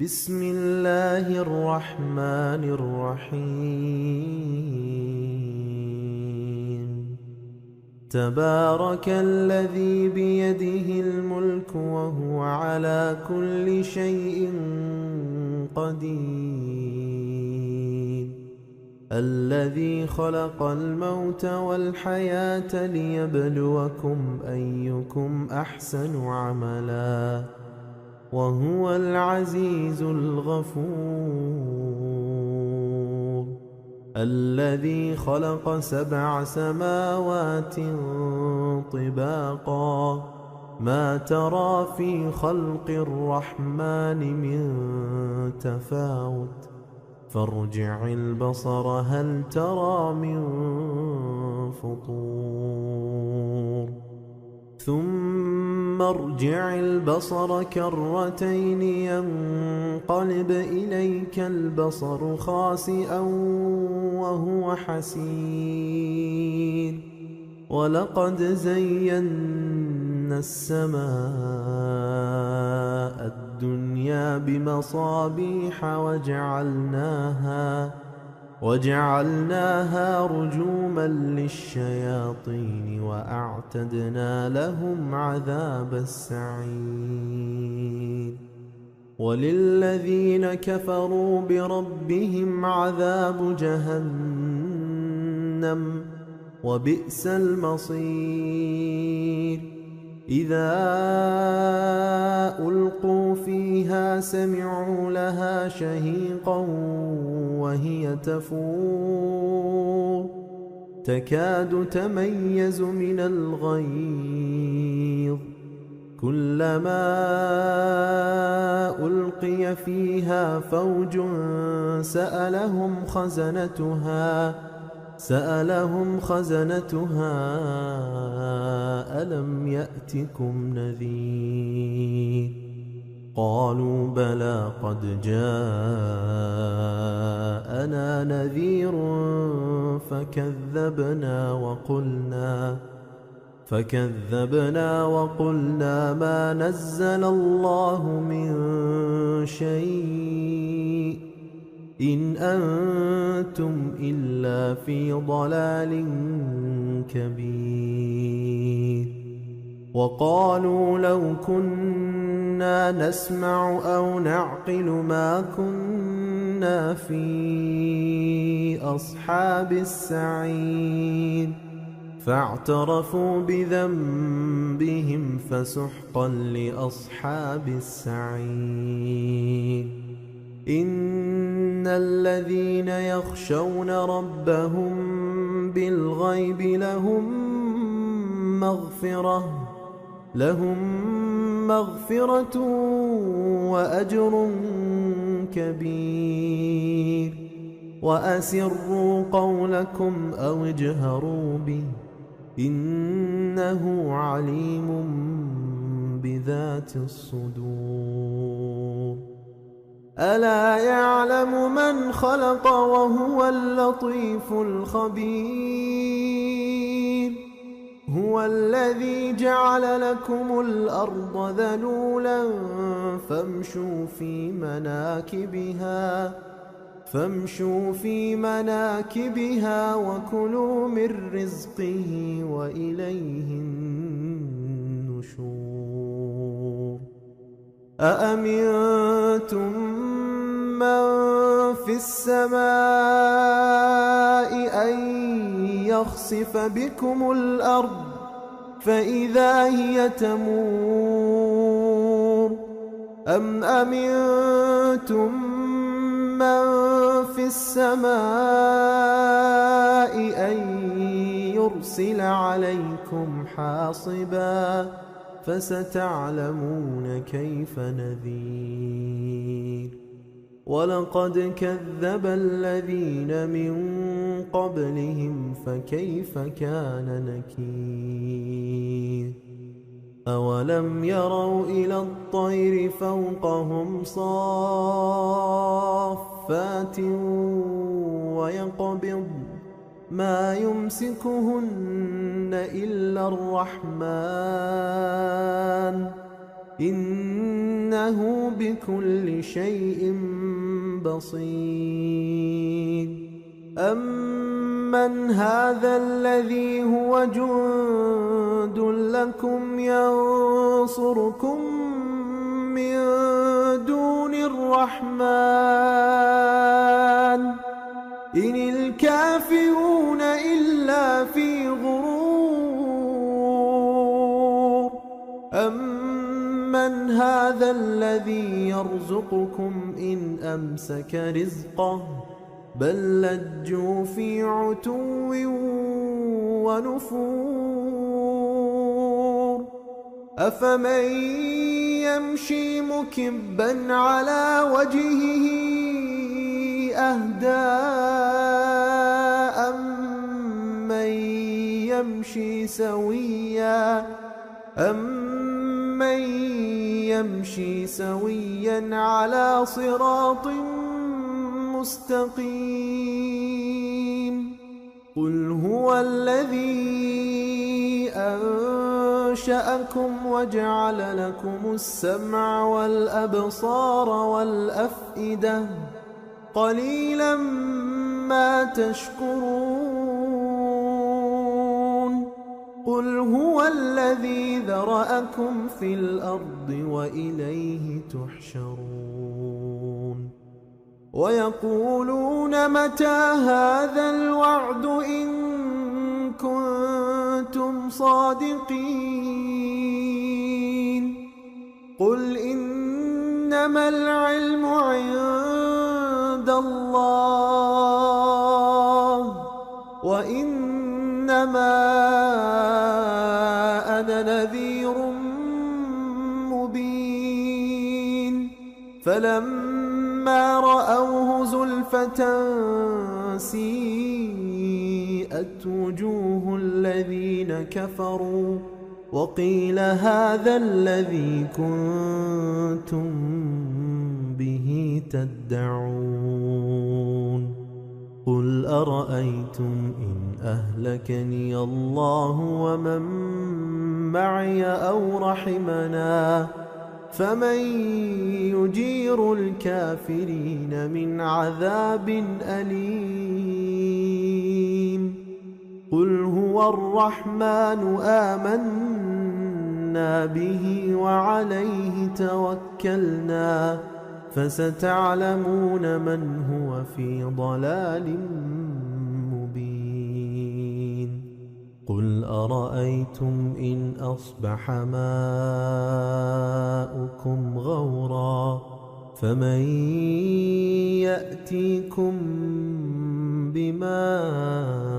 بسم الله الرحمن الرحيم. تبارك الذي بيده الملك وهو على كل شيء قدير، الذي خلق الموت والحياة ليبلوكم أيكم أحسن عملا، وهو العزيز الغفور. الذي خلق 7 سماوات طباقا، ما ترى في خلق الرحمن من تفاوت، فارجع البصر هل ترى من فطور، ثم ارجع البصر كرتين ينقلب إليك البصر خاسئا وهو حسير، ولقد زينا السماء الدنيا بمصابيح وجعلناها رجوما للشياطين وأعتدنا لهم عذاب السعير. وللذين كفروا بربهم عذاب جهنم وبئس المصير. إذا ألقوا فيها سمعوا لها شهيقا وهي تفور، تكاد تميز من الغيظ، كلما ألقي فيها فوج سألهم خزنتها ألم يأتكم نذير؟ قالوا بلى قد جاءنا نذير فكذبنا وقلنا ما نزل الله من شيء إن أنتم إلا في ضلال كبير. وقالوا لو كنا نسمع أو نعقل ما كنا في أصحاب السعير، فاعترفوا بذنبهم فسحقا لأصحاب السعير. إن الذين يخشون ربهم بالغيب لهم مغفرة وأجر كبير. وأسروا قولكم أو اجهروا به إنه عليم بذات الصدور. ألا يعلم من خلق وهو اللطيف الخبير. هو الذي جعل لكم الأرض ذلولا فامشوا في مناكبها وكلوا من رزقه وإليه النشور. أأمنتم من في السماء أن يخسف بكم الأرض فإذا هي تمور، أم أمنتم من في السماء أن يرسل عليكم حاصبا فستعلمون كيف نذير. ولقد كذب الذين من قبلهم فكيف كان نكير. أولم يروا إلى الطير فوقهم صافات ويقبض ما يمسكهن إلا الرحمن إنه بكل شيء بصير. أمن هذا الذي هو جند لكم ينصركم من دون الرحمن إن الكافرون إلا في غرور. أمن هذا الذي يرزقكم إن أمسك رزقه بل لجوا في عتو ونفور. أفمن يمشي مكبا على وجهه أهدى أمن يمشي سويا على صراط مستقيم. قل هو الذي أنشأكم وجعل لكم السمع والأبصار والأفئدة قليلا ما تشكرون. قل هو الذي ذرأكم في الأرض وإليه تحشرون. ويقولون متى هذا الوعد إن كنتم صادقين. قل إنما العلم عند الله وإنما أنا نذير مبين. فلما رأوه زلفة سيئت وجوه الذين كفروا وقيل هذا الذي كنتم به تدعون. قل أرأيتم إن أهلكني الله ومن معي أو رحمنا فمن يجير الكافرين من عذاب أليم. قل هو الرحمن آمنا به وعليه توكلنا فستعلمون من هو في ضلال مبين. قل أرأيتم إن أصبح ماؤكم غورا فمن يأتيكم بماء